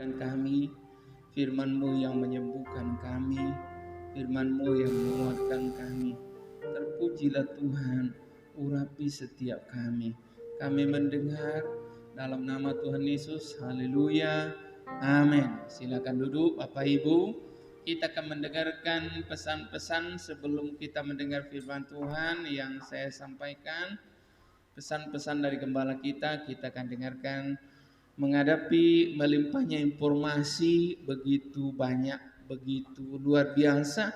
dengan kami, firman-Mu yang menyembuhkan kami, firman-Mu yang menguatkan kami. Terpujilah Tuhan, urapi setiap kami. Kami mendengar dalam nama Tuhan Yesus. Haleluya. Amin. Silakan duduk Bapak Ibu. Kita akan mendengarkan pesan-pesan sebelum kita mendengar firman Tuhan yang saya sampaikan. Pesan-pesan dari gembala kita akan dengarkan. Menghadapi melimpahnya informasi begitu banyak, begitu luar biasa,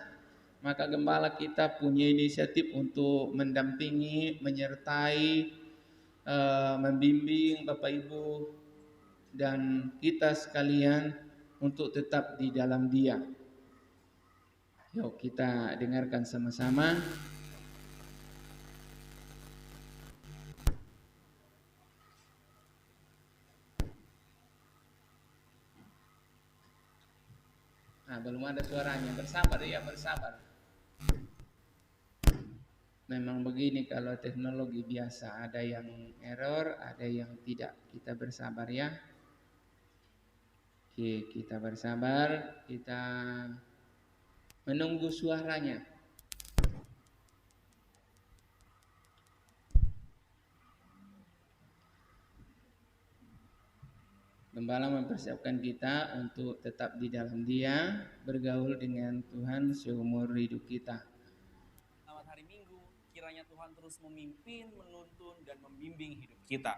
maka gembala kita punya inisiatif untuk mendampingi, menyertai, membimbing Bapak Ibu dan kita sekalian untuk tetap di dalam Dia. Yuk kita dengarkan sama-sama. Nah, belum ada suaranya. Bersabar ya, bersabar. Memang begini kalau teknologi biasa, ada yang error, ada yang tidak. Kita bersabar ya. Oke, kita bersabar, kita menunggu suaranya. Gembala mempersiapkan kita untuk tetap di dalam Dia, bergaul dengan Tuhan seumur hidup kita. Selamat hari Minggu, kiranya Tuhan terus memimpin, menuntun, dan membimbing hidup kita.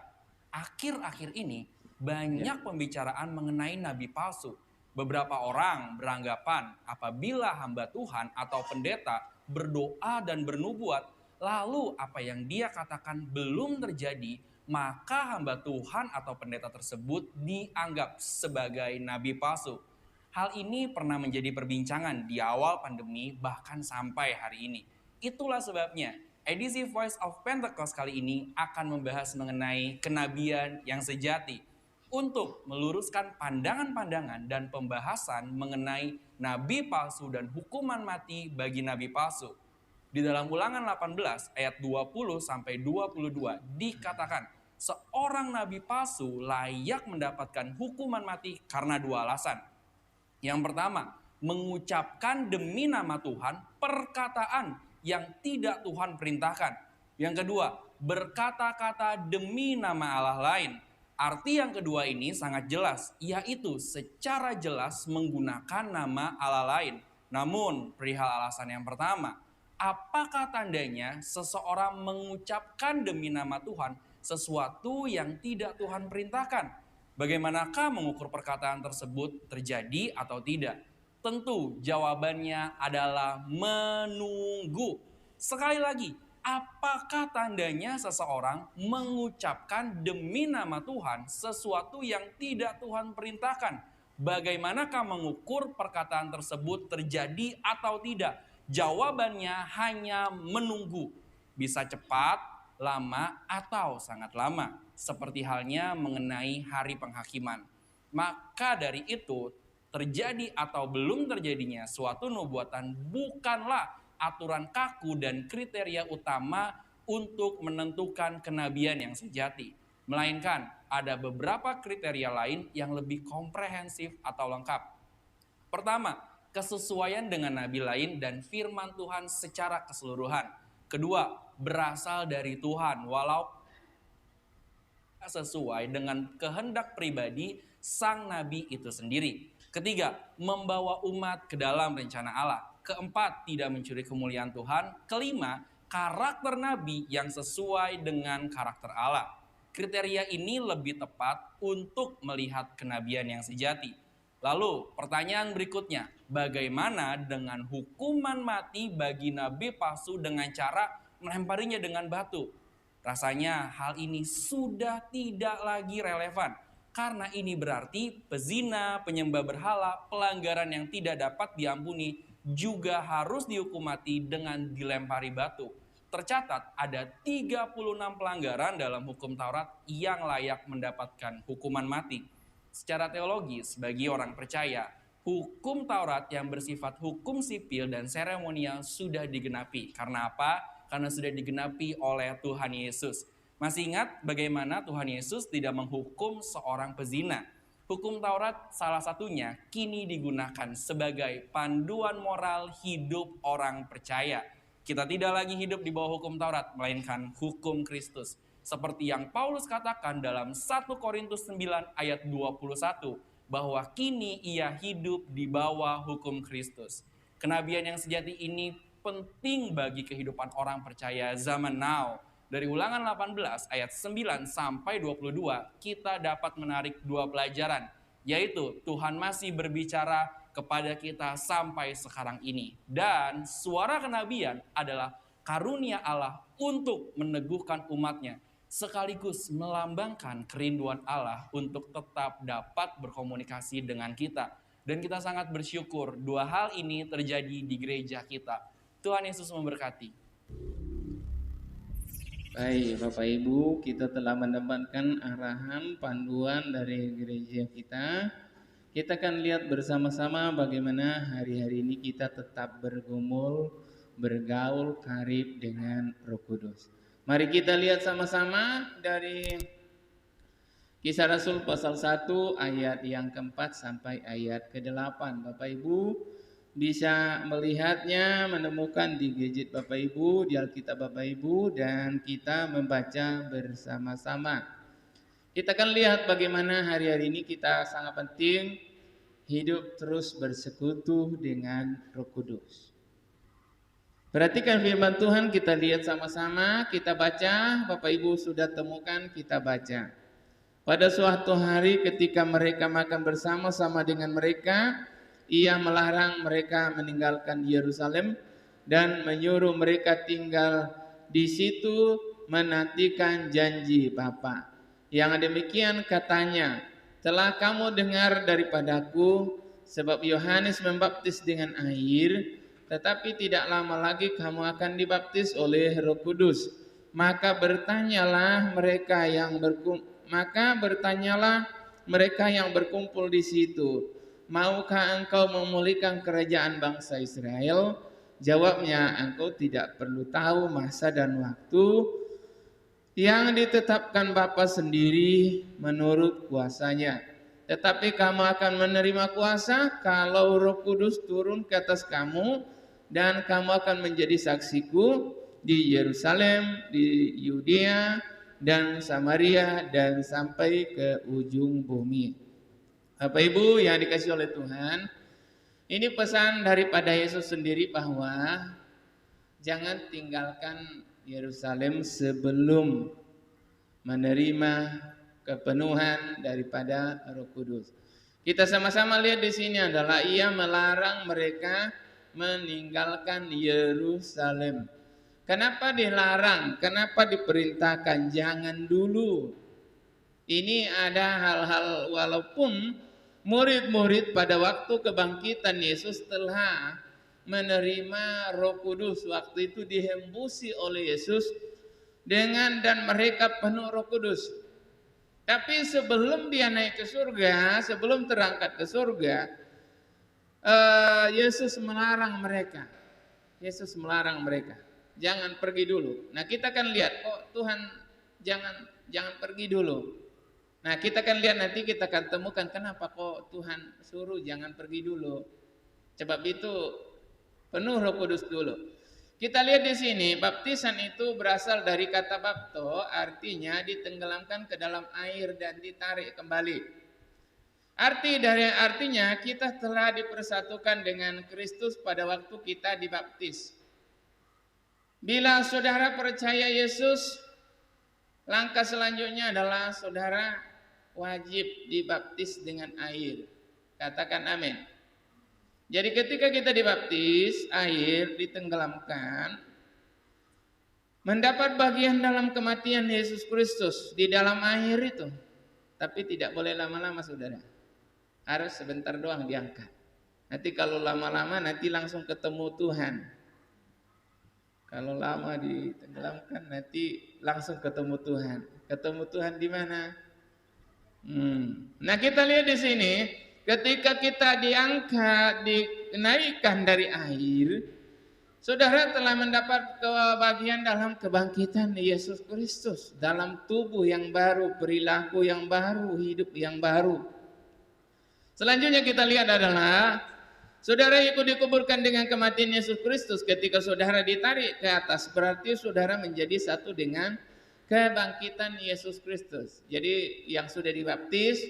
Akhir-akhir ini banyak pembicaraan mengenai nabi palsu. Beberapa orang beranggapan apabila hamba Tuhan atau pendeta berdoa dan bernubuat, lalu apa yang dia katakan belum terjadi, maka hamba Tuhan atau pendeta tersebut dianggap sebagai nabi palsu. Hal ini pernah menjadi perbincangan di awal pandemi bahkan sampai hari ini. Itulah sebabnya edisi Voice of Pentecost kali ini akan membahas mengenai kenabian yang sejati untuk meluruskan pandangan-pandangan dan pembahasan mengenai nabi palsu dan hukuman mati bagi nabi palsu. Di dalam Ulangan 18 ayat 20 sampai 22 dikatakan seorang nabi palsu layak mendapatkan hukuman mati karena dua alasan. Yang pertama, mengucapkan demi nama Tuhan perkataan yang tidak Tuhan perintahkan. Yang kedua, berkata-kata demi nama Allah lain. Arti yang kedua ini sangat jelas, yaitu secara jelas menggunakan nama Allah lain. Namun, perihal alasan yang pertama, apakah tandanya seseorang mengucapkan demi nama Tuhan sesuatu yang tidak Tuhan perintahkan? Bagaimanakah mengukur perkataan tersebut terjadi atau tidak? Tentu jawabannya adalah menunggu. Sekali lagi, apakah tandanya seseorang mengucapkan demi nama Tuhan sesuatu yang tidak Tuhan perintahkan? Bagaimanakah mengukur perkataan tersebut terjadi atau tidak? Jawabannya hanya menunggu. Bisa cepat, lama, atau sangat lama. Seperti halnya mengenai hari penghakiman. Maka dari itu, terjadi atau belum terjadinya suatu nubuatan bukanlah aturan kaku dan kriteria utama untuk menentukan kenabian yang sejati. Melainkan ada beberapa kriteria lain yang lebih komprehensif atau lengkap. Pertama, kesesuaian dengan nabi lain dan firman Tuhan secara keseluruhan. Kedua, berasal dari Tuhan walau sesuai dengan kehendak pribadi sang nabi itu sendiri. Ketiga, membawa umat ke dalam rencana Allah. Keempat, tidak mencuri kemuliaan Tuhan. Kelima, karakter nabi yang sesuai dengan karakter Allah. Kriteria ini lebih tepat untuk melihat kenabian yang sejati. Lalu pertanyaan berikutnya, bagaimana dengan hukuman mati bagi nabi palsu dengan cara melemparinya dengan batu? Rasanya hal ini sudah tidak lagi relevan. Karena ini berarti pezina, penyembah berhala, pelanggaran yang tidak dapat diampuni juga harus dihukum mati dengan dilempari batu. Tercatat ada 36 pelanggaran dalam hukum Taurat yang layak mendapatkan hukuman mati. Secara teologis, bagi orang percaya, hukum Taurat yang bersifat hukum sipil dan seremonial sudah digenapi. Karena apa? Karena sudah digenapi oleh Tuhan Yesus. Masih ingat bagaimana Tuhan Yesus tidak menghukum seorang pezina? Hukum Taurat salah satunya kini digunakan sebagai panduan moral hidup orang percaya. Kita tidak lagi hidup di bawah hukum Taurat, melainkan hukum Kristus. Seperti yang Paulus katakan dalam 1 Korintus 9 ayat 21, bahwa kini ia hidup di bawah hukum Kristus. Kenabian yang sejati ini penting bagi kehidupan orang percaya zaman now. Dari Ulangan 18 ayat 9 sampai 22 kita dapat menarik dua pelajaran, yaitu Tuhan masih berbicara kepada kita sampai sekarang ini, dan suara kenabian adalah karunia Allah untuk meneguhkan umatnya, sekaligus melambangkan kerinduan Allah untuk tetap dapat berkomunikasi dengan kita. Dan kita sangat bersyukur dua hal ini terjadi di gereja kita. Tuhan Yesus memberkati. Baik, Bapak Ibu, kita telah mendapatkan arahan panduan dari gereja kita. Kita akan lihat bersama-sama bagaimana hari-hari ini kita tetap bergumul, bergaul karib dengan Roh Kudus. Mari kita lihat sama-sama dari Kisah Rasul pasal 1 ayat yang keempat sampai ayat ke-8. Bapak Ibu bisa melihatnya, menemukan di gadget Bapak Ibu, di Alkitab Bapak Ibu, dan kita membaca bersama-sama. Kita akan lihat bagaimana hari-hari ini kita sangat penting hidup terus bersekutu dengan Roh Kudus. Perhatikan firman Tuhan, kita lihat sama-sama, kita baca, Bapak Ibu sudah temukan, kita baca. Pada suatu hari ketika mereka makan bersama-sama dengan mereka, ia melarang mereka meninggalkan Yerusalem dan menyuruh mereka tinggal di situ menantikan janji Bapa. Yang demikian katanya, telah kamu dengar daripadaku, sebab Yohanes membaptis dengan air, tetapi tidak lama lagi kamu akan dibaptis oleh Roh Kudus. Maka bertanyalah mereka yang berkumpul di situ, maukah engkau memulihkan kerajaan bangsa Israel? Jawabnya, engkau tidak perlu tahu masa dan waktu yang ditetapkan Bapa sendiri menurut kuasanya. Tetapi kamu akan menerima kuasa kalau Roh Kudus turun ke atas kamu, dan kamu akan menjadi saksiku di Yerusalem, di Yudea dan Samaria, dan sampai ke ujung bumi. Bapak Ibu yang dikasihi oleh Tuhan, ini pesan daripada Yesus sendiri bahwa jangan tinggalkan Yerusalem sebelum menerima kepenuhan daripada Roh Kudus. Kita sama-sama lihat di sini adalah ia melarang mereka meninggalkan Yerusalem. Kenapa dilarang? Kenapa diperintahkan? Jangan dulu. Ini ada hal-hal, walaupun murid-murid pada waktu kebangkitan Yesus telah menerima Roh Kudus, waktu itu dihembusi oleh Yesus dan mereka penuh Roh Kudus. Tapi sebelum dia naik ke surga, sebelum terangkat ke surga, Yesus melarang mereka. Yesus melarang mereka, jangan pergi dulu. Nah, kita akan lihat, Tuhan jangan pergi dulu. Nah, kita akan lihat nanti, kita akan temukan kenapa kok Tuhan suruh jangan pergi dulu. Sebab itu penuh Roh Kudus dulu. Kita lihat di sini, baptisan itu berasal dari kata bapto, artinya ditenggelamkan ke dalam air dan ditarik kembali. Artinya kita telah dipersatukan dengan Kristus pada waktu kita dibaptis. Bila saudara percaya Yesus, langkah selanjutnya adalah saudara wajib dibaptis dengan air. Katakan amin. Jadi ketika kita dibaptis, air ditenggelamkan, mendapat bagian dalam kematian Yesus Kristus di dalam air itu. Tapi tidak boleh lama-lama saudara. Harus sebentar doang diangkat. Nanti kalau lama-lama nanti langsung ketemu Tuhan. Kalau lama ditenggelamkan nanti langsung ketemu Tuhan. Ketemu Tuhan di mana? Nah, kita lihat di sini, ketika kita diangkat, dinaikkan dari air, saudara telah mendapat kebahagiaan dalam kebangkitan Yesus Kristus, dalam tubuh yang baru, perilaku yang baru, hidup yang baru. Selanjutnya kita lihat adalah saudara ikut dikuburkan dengan kematian Yesus Kristus. Ketika saudara ditarik ke atas, berarti saudara menjadi satu dengan kebangkitan Yesus Kristus. Jadi yang sudah dibaptis,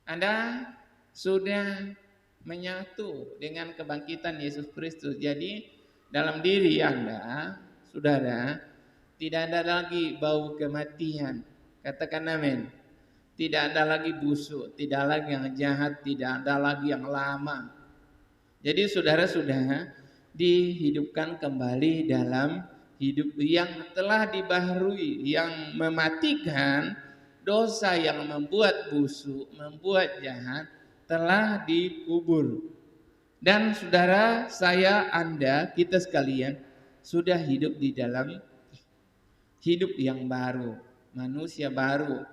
Anda sudah menyatu dengan kebangkitan Yesus Kristus. Jadi dalam diri Anda, saudara, tidak ada lagi bau kematian. Katakan amin. Tidak ada lagi busuk, tidak lagi yang jahat, tidak ada lagi yang lama. Jadi saudara sudah dihidupkan kembali dalam hidup yang telah dibaharui, yang mematikan dosa yang membuat busuk, membuat jahat, telah dikubur. Dan saudara, saya, Anda, kita sekalian sudah hidup di dalam hidup yang baru, manusia baru.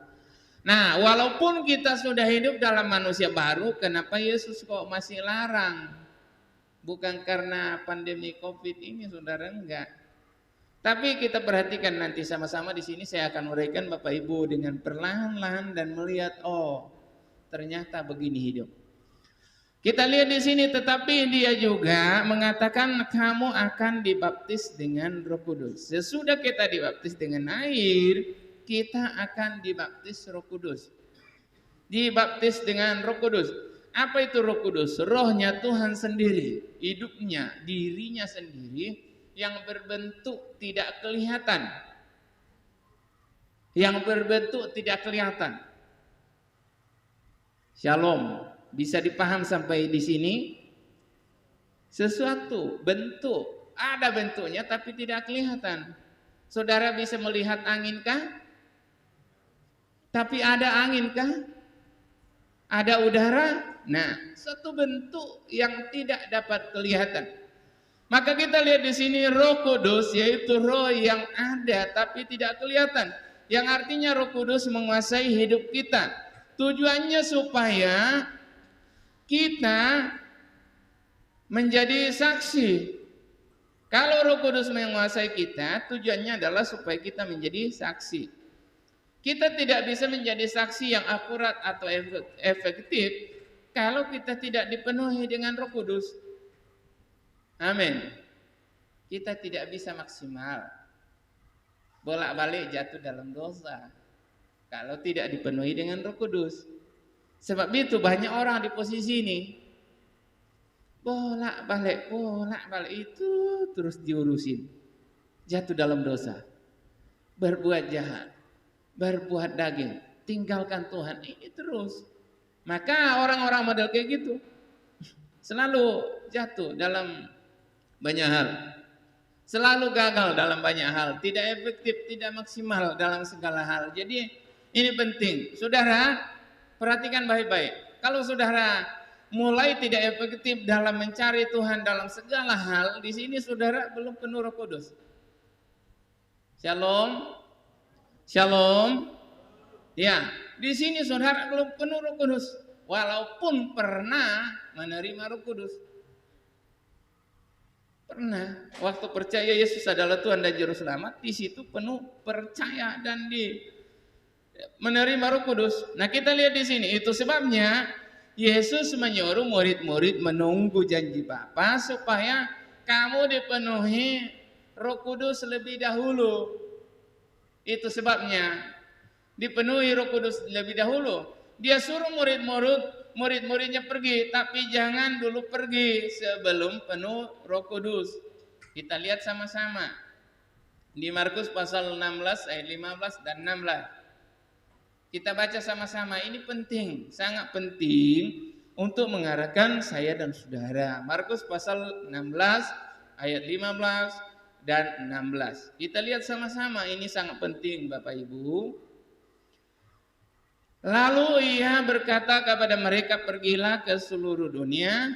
Nah, walaupun kita sudah hidup dalam manusia baru, kenapa Yesus kok masih larang? Bukan karena pandemi COVID ini, saudara, enggak. Tapi kita perhatikan nanti sama-sama di sini, saya akan uraikan Bapak Ibu dengan perlahan-lahan dan melihat, oh, ternyata begini hidup. Kita lihat di sini, tetapi dia juga mengatakan kamu akan dibaptis dengan Roh Kudus. Sesudah kita dibaptis dengan air, kita akan dibaptis Roh Kudus. Dibaptis dengan Roh Kudus. Apa itu Roh Kudus? Rohnya Tuhan sendiri, hidupnya, dirinya sendiri yang berbentuk tidak kelihatan. Yang berbentuk tidak kelihatan. Shalom. Bisa dipaham sampai di sini? Sesuatu bentuk, ada bentuknya tapi tidak kelihatan. Saudara bisa melihat angin kah? Tapi ada angin kah? Ada udara? Nah, satu bentuk yang tidak dapat kelihatan. Maka kita lihat di sini Roh Kudus, yaitu roh yang ada tapi tidak kelihatan. Yang artinya Roh Kudus menguasai hidup kita. Tujuannya supaya kita menjadi saksi. Kalau Roh Kudus menguasai kita, tujuannya adalah supaya kita menjadi saksi. Kita tidak bisa menjadi saksi yang akurat atau efektif kalau kita tidak dipenuhi dengan Roh Kudus. Amin. Kita tidak bisa maksimal. Bolak-balik jatuh dalam dosa kalau tidak dipenuhi dengan Roh Kudus. Sebab itu banyak orang di posisi ini bolak-balik itu terus diurusin. Jatuh dalam dosa. Berbuat jahat. Berbuat daging. Tinggalkan Tuhan. Ini terus. Maka orang-orang model kayak gitu selalu jatuh dalam banyak hal. Selalu gagal dalam banyak hal. Tidak efektif, tidak maksimal dalam segala hal. Jadi ini penting. Saudara, perhatikan baik-baik. Kalau saudara mulai tidak efektif dalam mencari Tuhan dalam segala hal, di sini saudara belum penuh Roh Kudus. Shalom. Shalom. Ya, di sini saudara belum penuh Roh Kudus, walaupun pernah menerima Roh Kudus. Pernah, waktu percaya Yesus adalah Tuhan dan Juru Selamat, di situ penuh percaya dan menerima Roh Kudus. Nah, kita lihat di sini, itu sebabnya Yesus menyuruh murid-murid menunggu janji Bapa supaya kamu dipenuhi Roh Kudus lebih dahulu. Itu sebabnya dipenuhi Roh Kudus lebih dahulu. Dia suruh murid-muridnya pergi, tapi jangan dulu pergi sebelum penuh Roh Kudus. Kita lihat sama-sama di Markus pasal 16 ayat 15 dan 16. Kita baca sama-sama, ini penting, sangat penting untuk mengarahkan saya dan saudara. Markus pasal 16 ayat 15 dan 16. Kita lihat sama-sama, ini sangat penting Bapak Ibu. Lalu ia berkata kepada mereka, pergilah ke seluruh dunia,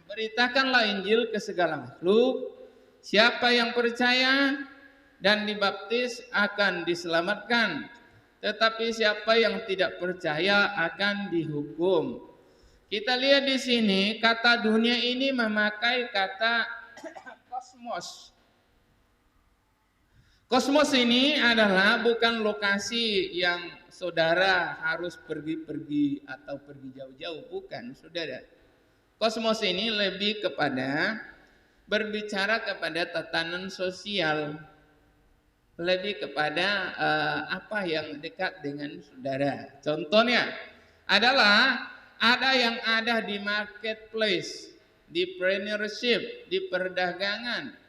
beritakanlah Injil ke segala makhluk. Siapa yang percaya dan dibaptis akan diselamatkan, tetapi siapa yang tidak percaya akan dihukum. Kita lihat di sini kata dunia ini memakai kata kosmos. Kosmos ini adalah bukan lokasi yang saudara harus pergi-pergi atau pergi jauh-jauh, bukan, saudara. Kosmos ini lebih kepada berbicara kepada tatanan sosial, lebih kepada apa yang dekat dengan saudara. Contohnya adalah ada yang ada di marketplace, di entrepreneurship, di perdagangan.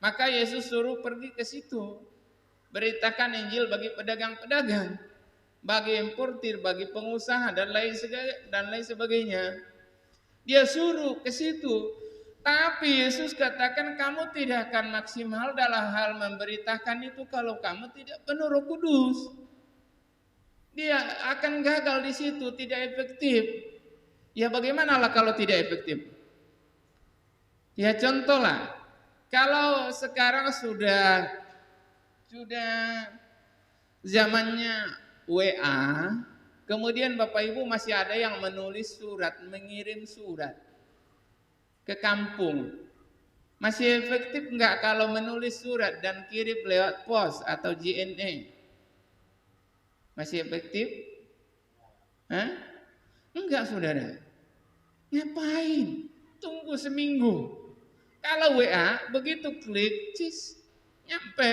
Maka Yesus suruh pergi ke situ, beritakan Injil bagi pedagang-pedagang, bagi importir, bagi pengusaha dan lain sebagainya. Dia suruh ke situ. Tapi Yesus katakan kamu tidak akan maksimal dalam hal memberitakan itu kalau kamu tidak penuh Roh Kudus. Dia akan gagal di situ, tidak efektif. Ya bagimanalah kalau tidak efektif? Ya contohlah, kalau sekarang sudah zamannya WA, kemudian Bapak Ibu masih ada yang menulis surat, mengirim surat ke kampung. Masih efektif enggak kalau menulis surat dan kirim lewat pos atau JNE? Masih efektif? Hah? Enggak, saudara. Ngapain? Tunggu seminggu. Kalau WA begitu klik, nyampe.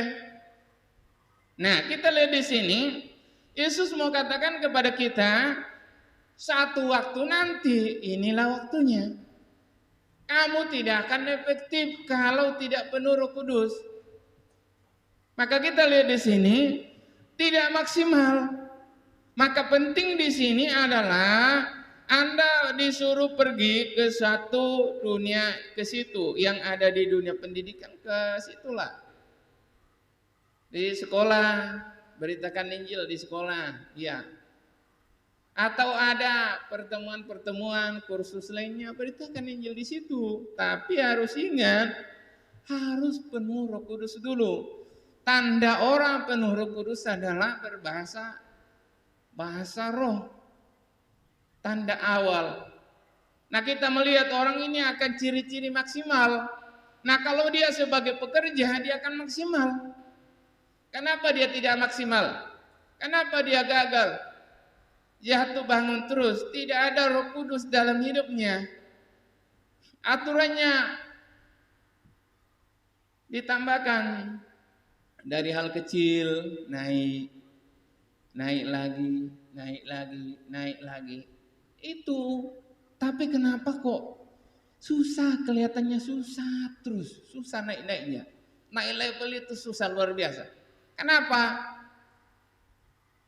Nah, kita lihat di sini, Yesus mau katakan kepada kita, satu waktu nanti, inilah waktunya. Kamu tidak akan efektif kalau tidak penuh Roh Kudus. Maka kita lihat di sini, tidak maksimal. Maka penting di sini adalah Anda disuruh pergi ke satu dunia, ke situ yang ada di dunia pendidikan, ke situlah. Di sekolah, beritakan Injil di sekolah, ya. Atau ada pertemuan-pertemuan, kursus lainnya, beritakan Injil di situ. Tapi harus ingat, harus penuh Roh Kudus dulu. Tanda orang penuh Roh Kudus adalah berbahasa roh. Tanda awal. Nah, kita melihat orang ini akan ciri-ciri maksimal. Nah, kalau dia sebagai pekerja, dia akan maksimal. Kenapa dia tidak maksimal? Kenapa dia gagal? Jatuh bangun terus, tidak ada Roh Kudus dalam hidupnya. Aturannya ditambahkan dari hal kecil, naik lagi. Itu. Tapi kenapa kok susah, kelihatannya susah terus, susah naik-naiknya. Naik level itu susah luar biasa. Kenapa?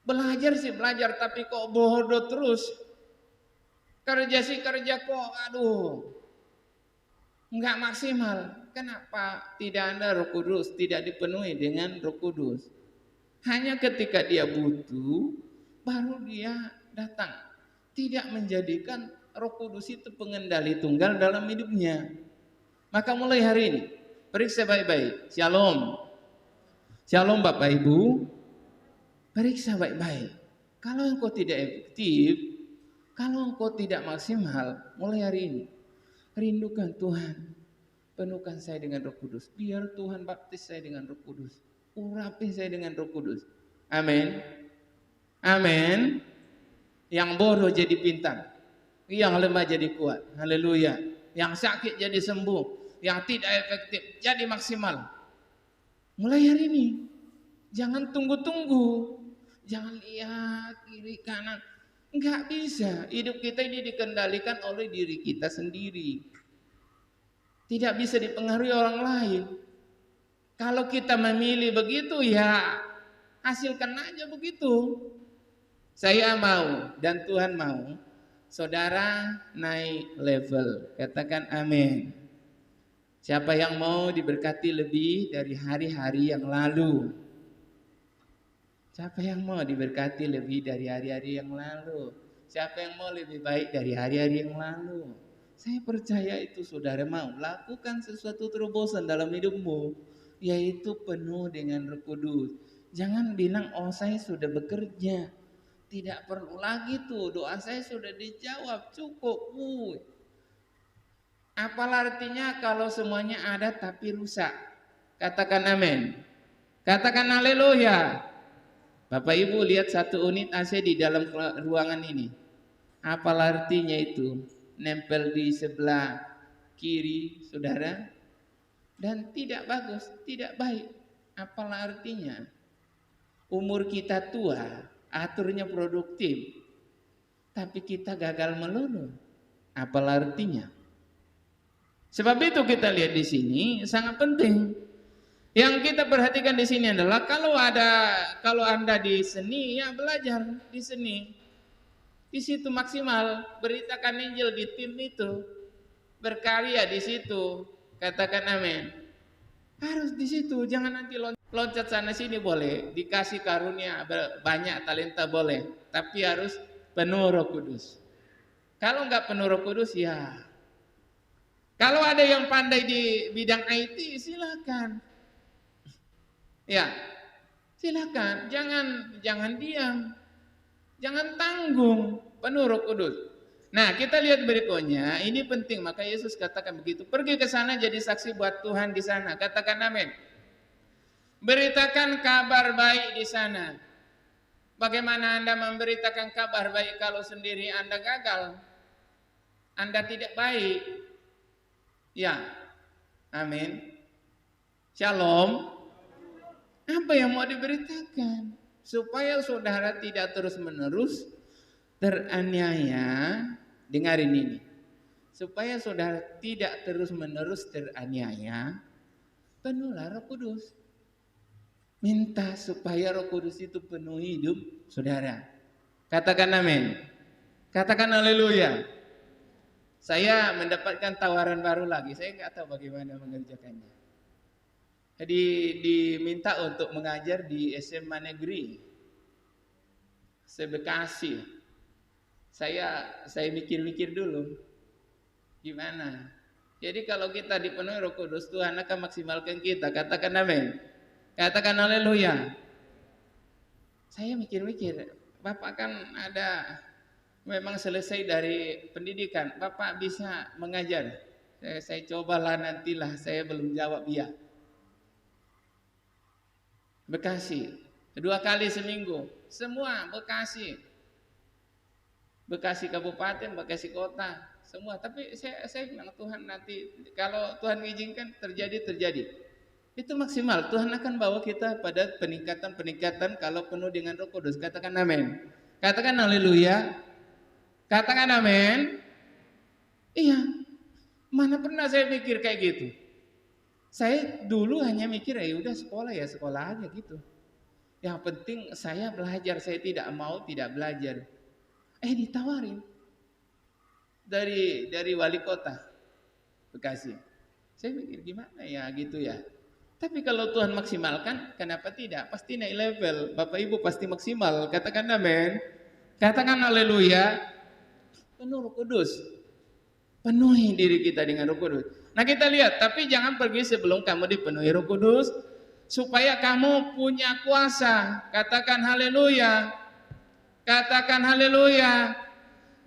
Belajar sih belajar, tapi kok bodoh terus. Kerja kok, nggak maksimal. Kenapa? Tidak ada Roh Kudus, tidak dipenuhi dengan Roh Kudus. Hanya ketika dia butuh, baru dia datang. Tidak menjadikan Roh Kudus itu pengendali tunggal dalam hidupnya. Maka mulai hari ini, periksa baik-baik. Shalom. Shalom Bapak Ibu. Periksa baik-baik. Kalau engkau tidak efektif, kalau engkau tidak maksimal, mulai hari ini, rindukan Tuhan. Penuhkan saya dengan Roh Kudus. Biar Tuhan baptis saya dengan Roh Kudus. Urapi saya dengan Roh Kudus. Amin. Amin. Yang bodoh jadi pintar. Yang lemah jadi kuat. Haleluya. Yang sakit jadi sembuh. Yang tidak efektif jadi maksimal. Mulai hari ini. Jangan tunggu-tunggu. Jangan lihat kiri kanan. Enggak bisa. Hidup kita ini dikendalikan oleh diri kita sendiri. Tidak bisa dipengaruhi orang lain. Kalau kita memilih begitu, ya hasilkan aja begitu. Saya mau dan Tuhan mau saudara naik level. Katakan amin. Siapa yang mau diberkati lebih dari hari-hari yang lalu? Siapa yang mau diberkati lebih dari hari-hari yang lalu? Siapa yang mau lebih baik dari hari-hari yang lalu? Saya percaya itu saudara mau. Lakukan sesuatu terobosan dalam hidupmu, yaitu penuh dengan Roh Kudus. Jangan bilang, oh saya sudah bekerja. Tidak perlu lagi tuh, doa saya sudah dijawab, cukup. Apalah artinya kalau semuanya ada tapi rusak? Katakan amin. Katakan haleluya. Bapak Ibu lihat satu unit AC di dalam ruangan ini. Apa artinya itu? Nempel di sebelah kiri saudara. Dan tidak bagus, tidak baik. Apa artinya? Umur kita tua, aturnya produktif. Tapi kita gagal melulu. Apa artinya? Sebab itu kita lihat di sini sangat penting. Yang kita perhatikan di sini adalah kalau Anda di seni, ya belajar di seni. Di situ maksimal, beritakan Injil di tim itu. Berkarya di situ. Katakan amin. Harus di situ, jangan nanti loncat sana sini boleh, dikasih karunia banyak talenta boleh, tapi harus penuh Roh Kudus. Kalau enggak penuh Roh Kudus ya. Kalau ada yang pandai di bidang IT silakan. Ya, silakan, jangan diam, jangan tanggung, penuh Roh Kudus. Nah, kita lihat berikutnya, ini penting, maka Yesus katakan begitu. Pergi ke sana jadi saksi buat Tuhan di sana. Katakan amin. Beritakan kabar baik di sana. Bagaimana Anda memberitakan kabar baik kalau sendiri Anda gagal? Anda tidak baik. Ya, amin. Shalom. Apa yang mau diberitakan? Supaya saudara tidak terus-menerus teraniaya. Dengarin ini. Supaya saudara tidak terus-menerus teraniaya, penuhlah Roh Kudus. Minta supaya Roh Kudus itu penuhi hidup saudara. Katakan amin. Katakan haleluya. Saya mendapatkan tawaran baru lagi. Saya nggak tahu bagaimana mengerjakannya. Jadi diminta untuk mengajar di SMA Negeri Sebekasi. Saya mikir-mikir dulu. Gimana? Jadi kalau kita dipenuhi Roh Kudus, Tuhan akan maksimalkan kita. Katakan amin. Katakan haleluya. Saya mikir-mikir, Bapak kan memang selesai dari pendidikan, Bapak bisa mengajar. Saya cobalah nantilah, saya belum jawab iya. Bekasi, 2 kali seminggu, semua Bekasi kabupaten, Bekasi kota, semua. Tapi saya bilang Tuhan nanti kalau Tuhan mengizinkan terjadi. Itu maksimal. Tuhan akan bawa kita pada peningkatan kalau penuh dengan Roh Kudus. Katakan amin. Katakan haleluya. Katakan amin. Iya. Mana pernah saya mikir kayak gitu. Saya dulu hanya mikir ya udah sekolah aja gitu. Yang penting saya belajar, saya tidak mau tidak belajar. Ditawarin dari wali kota Bekasi. Saya mikir gimana ya gitu ya. Tapi kalau Tuhan maksimalkan, kenapa tidak? Pasti naik level. Bapak Ibu pasti maksimal. Katakan amin. Katakan haleluya. Penuh Roh Kudus. Penuhi diri kita dengan Roh Kudus. Nah kita lihat, tapi jangan pergi sebelum kamu dipenuhi Roh Kudus. Supaya kamu punya kuasa. Katakan haleluya. Katakan haleluya.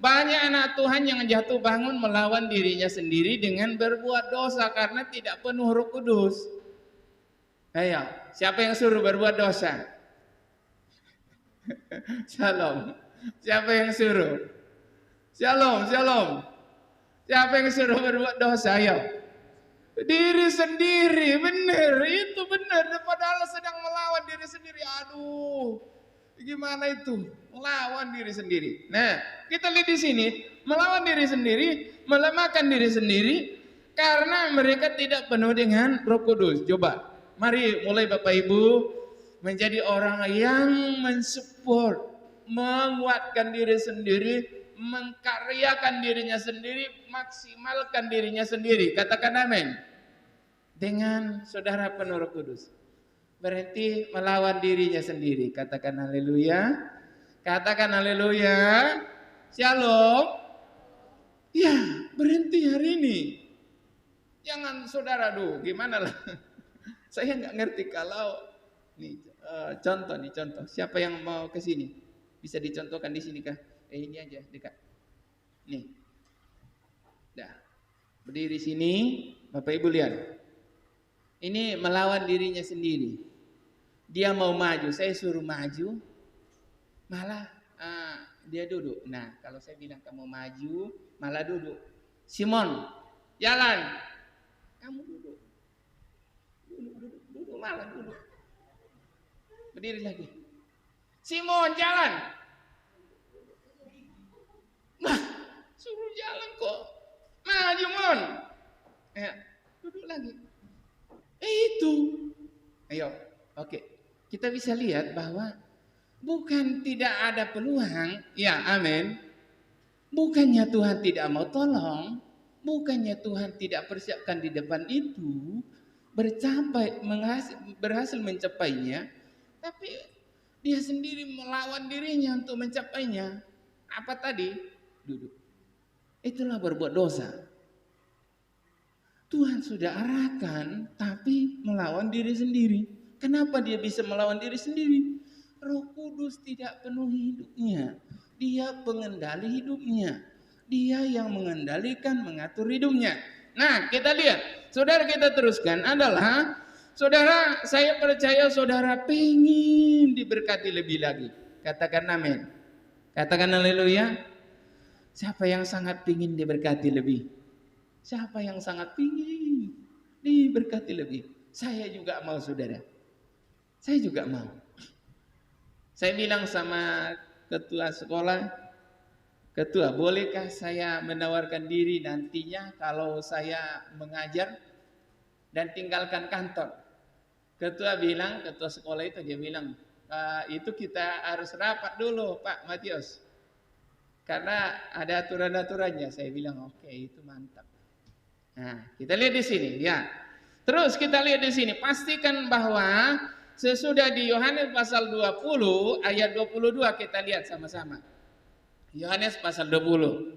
Banyak anak Tuhan yang jatuh bangun melawan dirinya sendiri dengan berbuat dosa karena tidak penuh Roh Kudus. Ayo, siapa yang suruh berbuat dosa? Shalom. Siapa yang suruh? Shalom. Siapa yang suruh berbuat dosa? Ayo. Diri sendiri, benar. Itu benar. Padahal sedang melawan diri sendiri. Aduh. Gimana itu? Melawan diri sendiri. Nah, kita lihat di sini, melawan diri sendiri, melemahkan diri sendiri karena mereka tidak penuh dengan Roh Kudus. Coba, mari mulai Bapak Ibu menjadi orang yang mensupport, menguatkan diri sendiri, mengkaryakan dirinya sendiri, maksimalkan dirinya sendiri. Katakan amin. Dengan saudara penuh Roh Kudus. Berhenti melawan dirinya sendiri. Katakan haleluya. Katakan haleluya. Shalom. Ya, berhenti hari ini. Jangan saudara, gimana lah. Saya nggak ngerti kalau contoh. Siapa yang mau ke sini? Bisa dicontohkan di sini kah? Ini aja dekat. Nih. Dah. Berdiri sini, Bapak Ibu lihat. Ini melawan dirinya sendiri. Dia mau maju, saya suruh maju, malah dia duduk. Nah, kalau saya bilang kamu maju, malah duduk. Simon, jalan. Kamu duduk. Duduk, malah duduk. Berdiri lagi. Simon, jalan. Nah, suruh jalan kok. Maju, Mon. Duduk lagi. Itu. Ayo, oke. Kita bisa lihat bahwa bukan tidak ada peluang, ya amin. Bukannya Tuhan tidak mau tolong, bukannya Tuhan tidak persiapkan di depan itu, berhasil mencapainya, tapi dia sendiri melawan dirinya untuk mencapainya. Apa tadi? Duduk. Itulah berbuat dosa. Tuhan sudah arahkan, tapi melawan diri sendiri. Kenapa dia bisa melawan diri sendiri? Roh Kudus tidak penuhi hidupnya. Dia pengendali hidupnya. Dia yang mengendalikan, mengatur hidupnya. Nah, kita lihat. Saudara, kita teruskan adalah, saudara, saya percaya saudara pengen diberkati lebih lagi. Katakan amin. Katakan haleluya. Siapa yang sangat pengen diberkati lebih? Siapa yang sangat pengen diberkati lebih? Saya juga mau, saudara. Saya juga mau. Saya bilang sama ketua sekolah, ketua, bolehkah saya menawarkan diri nantinya kalau saya mengajar dan tinggalkan kantor? Ketua bilang, ketua sekolah itu dia bilang, itu kita harus rapat dulu Pak Matius. Karena ada aturan-aturannya. Saya bilang, oke, itu mantap. Nah, kita lihat di sini, ya. Terus kita lihat di sini, pastikan bahwa sesudah di Yohanes pasal 20 ayat 22 kita lihat sama-sama. Yohanes pasal 20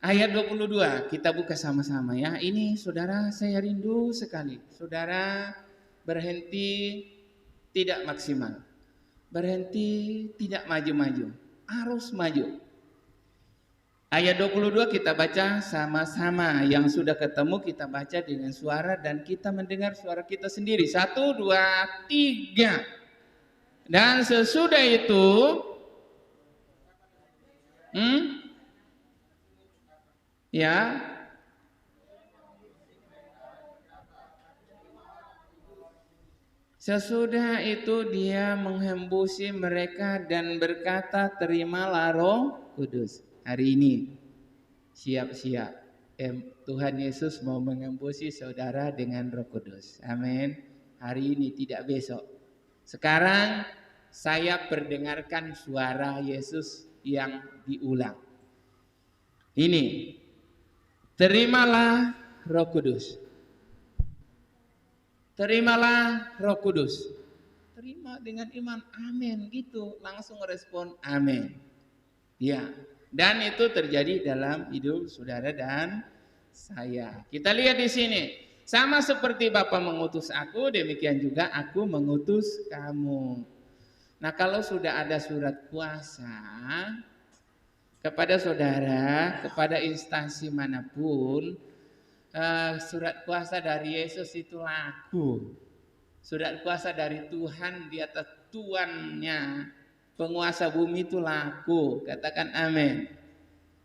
ayat 22 kita buka sama-sama ya. Ini saudara, saya rindu sekali saudara berhenti tidak maksimal, berhenti tidak maju-maju, harus maju. Ayat 22 kita baca sama-sama. Yang sudah ketemu kita baca dengan suara dan kita mendengar suara kita sendiri. 1, 2, 3. Dan sesudah itu ya, sesudah itu dia menghembusi mereka dan berkata, terimalah Roh Kudus. Hari ini siap-siap Tuhan Yesus mau mengembusi saudara dengan Roh Kudus. Amin. Hari ini, tidak besok. Sekarang saya perdengarkan suara Yesus yang diulang. Ini, terimalah Roh Kudus. Terimalah Roh Kudus. Terima dengan iman. Amin. Gitu, langsung respon amin. Ya. Dan itu terjadi dalam hidup saudara dan saya. Kita lihat di sini. Sama seperti Bapa mengutus aku, demikian juga aku mengutus kamu. Nah, kalau sudah ada surat kuasa kepada saudara, kepada instansi manapun, surat kuasa dari Yesus itu laku. Surat kuasa dari Tuhan di atas tuannya, penguasa bumi itu laku. Katakan amin.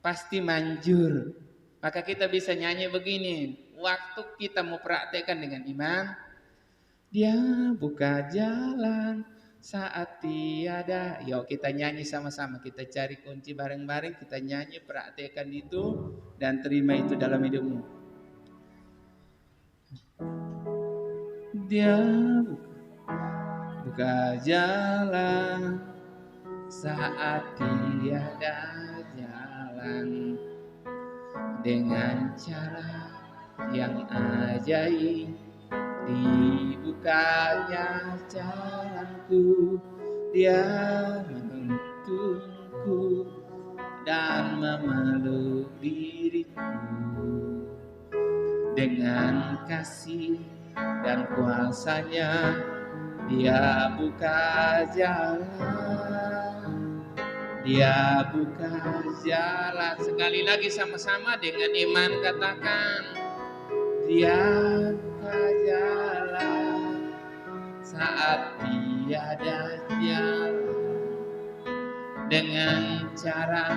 Pasti manjur. Maka kita bisa nyanyi begini. Waktu kita mau praktekkan dengan iman, dia buka jalan saat tiada. Yuk kita nyanyi sama-sama. Kita cari kunci bareng-bareng. Kita nyanyi, praktekkan itu dan terima itu dalam hidupmu. Dia buka jalan saat tiada jalan, dengan cara yang ajaib dibukanya jalanku. Dia menuntunku dan memeluk diriku dengan kasih dan kuasanya. Dia buka jalan, dia buka jalan. Sekali lagi sama-sama dengan iman katakan, dia buka jalan saat tiada jalan, dengan cara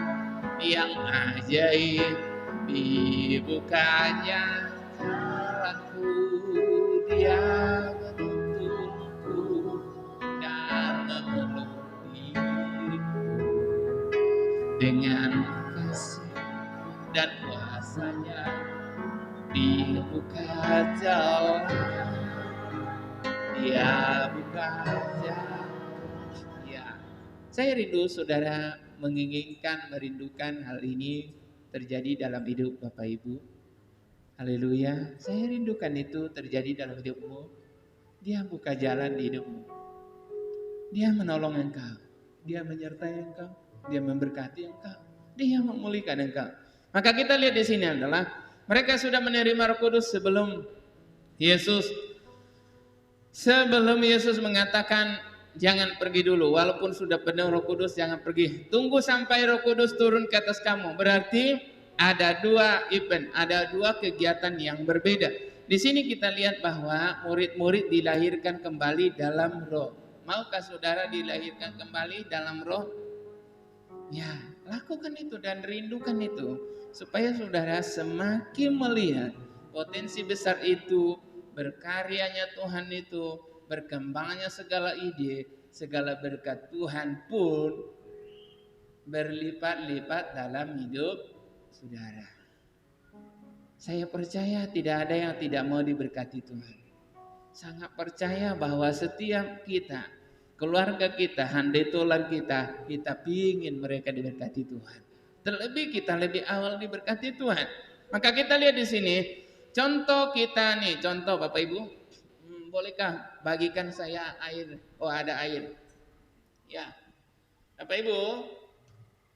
yang ajaib dibukanya jalanku. Dia menuntunku dan memeluk diriku dengan kasih dan kuasanya. Dibuka jalan, dia buka jalan. Ya, saya rindu saudara merindukan hal ini terjadi dalam hidup Bapak Ibu. Haleluya. Saya rindukan itu terjadi dalam hidupmu. Dia buka jalan di hidupmu. Dia menolong engkau. Dia menyertai engkau. Dia memberkati engkau. Dia memulihkan engkau. Maka kita lihat di sini adalah mereka sudah menerima Roh Kudus sebelum Yesus mengatakan jangan pergi dulu, walaupun sudah penuh Roh Kudus jangan pergi. Tunggu sampai Roh Kudus turun ke atas kamu. Berarti ada dua event, ada dua kegiatan yang berbeda. Di sini kita lihat bahwa murid-murid dilahirkan kembali dalam Roh. Maukah saudara dilahirkan kembali dalam Roh? Ya, lakukan itu dan rindukan itu supaya saudara semakin melihat potensi besar itu, berkaryanya Tuhan itu, berkembangnya segala ide, segala berkat Tuhan pun berlipat-lipat dalam hidup saudara. Saya percaya tidak ada yang tidak mau diberkati Tuhan. Sangat percaya bahwa setiap kita, keluarga kita, handetolan kita ingin mereka diberkati Tuhan. Terlebih kita lebih awal diberkati Tuhan. Maka kita lihat di sini contoh kita nih, contoh Bapak Ibu. Bolehkah bagikan saya air? Oh, ada air. Ya. Bapak Ibu,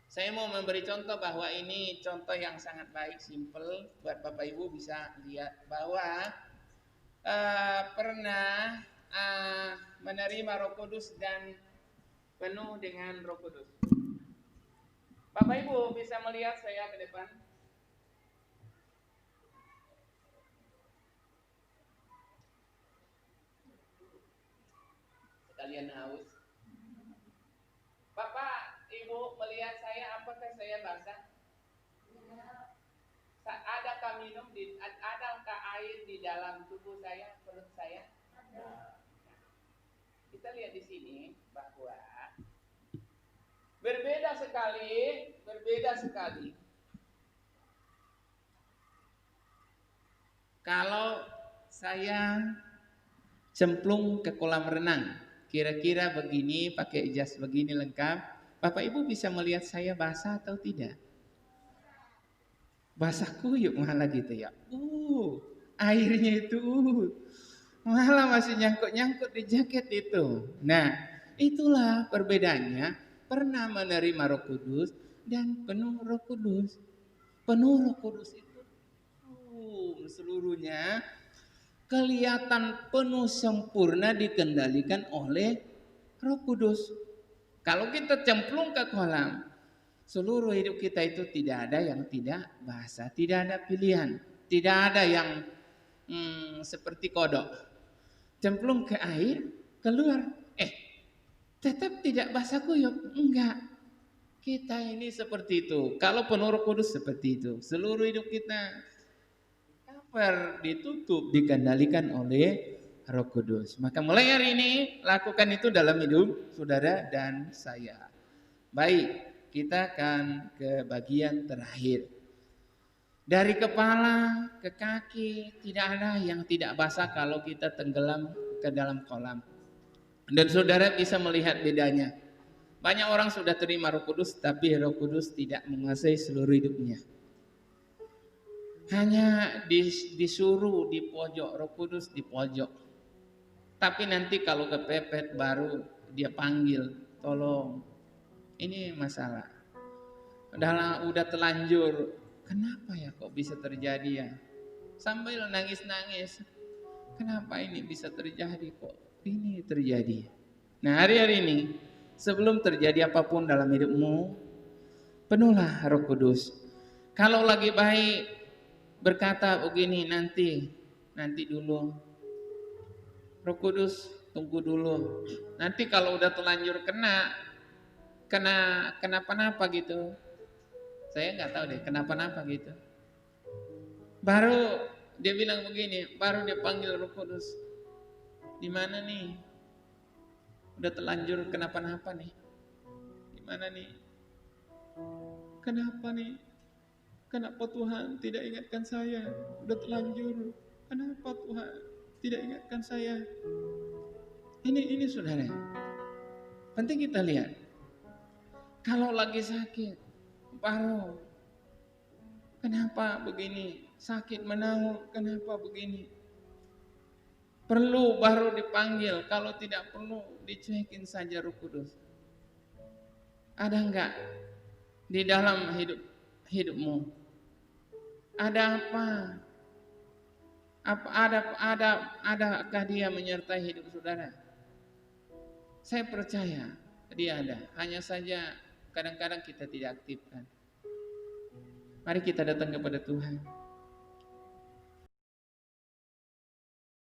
saya mau memberi contoh bahwa ini contoh yang sangat baik, simple buat Bapak Ibu bisa lihat bahwa pernah menerima Roh Kudus dan penuh dengan Roh Kudus. Bapak Ibu bisa melihat saya ke depan. Sekalian haus. Bapak Ibu melihat saya, apakah saya basah? Adakah adakah air di dalam tubuh saya, perut saya? Ada. Kita lihat di sini bahwa berbeda sekali. Kalau saya cemplung ke kolam renang, kira-kira begini, pakai jas begini lengkap, Bapak Ibu bisa melihat saya basah atau tidak? Basah kuyup malah gitu ya. Airnya itu malah masih nyangkut-nyangkut di jaket itu. Nah, itulah perbedaannya pernah menerima Roh Kudus dan penuh Roh Kudus. Penuh Roh Kudus itu seluruhnya kelihatan penuh sempurna dikendalikan oleh Roh Kudus. Kalau kita cemplung ke kolam, seluruh hidup kita itu tidak ada yang tidak basah, tidak ada pilihan, tidak ada yang seperti kodok. Cemplung ke air, keluar, tetap tidak basah kuyup, enggak. Kita ini seperti itu. Kalau penuh Roh Kudus seperti itu, seluruh hidup kita ditutup, dikendalikan oleh Roh Kudus. Maka mulai hari ini lakukan itu dalam hidup saudara dan saya. Baik. Kita akan ke bagian terakhir. Dari kepala ke kaki tidak ada yang tidak basah kalau kita tenggelam ke dalam kolam. Dan saudara bisa melihat bedanya. Banyak orang sudah terima Roh Kudus tapi Roh Kudus tidak menguasai seluruh hidupnya. Hanya disuruh di pojok, Roh Kudus di pojok. Tapi nanti kalau kepepet baru dia panggil, tolong. Ini masalah. Udah telanjur. Kenapa ya kok bisa terjadi ya? Sambil nangis-nangis. Kenapa ini bisa terjadi kok? Ini terjadi. Nah, hari-hari ini sebelum terjadi apapun dalam hidupmu, penuhlah Roh Kudus. Kalau lagi baik berkata begini, nanti dulu. Roh Kudus tunggu dulu. Nanti kalau udah terlanjur kenapa-napa gitu. Saya nggak tahu deh kenapa-napa gitu. Baru dia bilang begini, baru dia panggil Roh Kudus. Di mana nih? Udah terlanjur kenapa-napa nih? Di mana nih? Kenapa nih? Kenapa Tuhan tidak ingatkan saya? Udah terlanjur. Kenapa Tuhan tidak ingatkan saya? Ini saudara. Penting kita lihat. Kalau lagi sakit, baru kenapa begini? Sakit menahun, kenapa begini? Perlu baru dipanggil, kalau tidak perlu dicuekin saja Roh Kudus. Ada enggak di dalam hidupmu? Ada apa? Adakah dia menyertai hidup saudara? Saya percaya dia ada. Hanya saja kadang-kadang kita tidak aktifkan. Mari kita datang kepada Tuhan.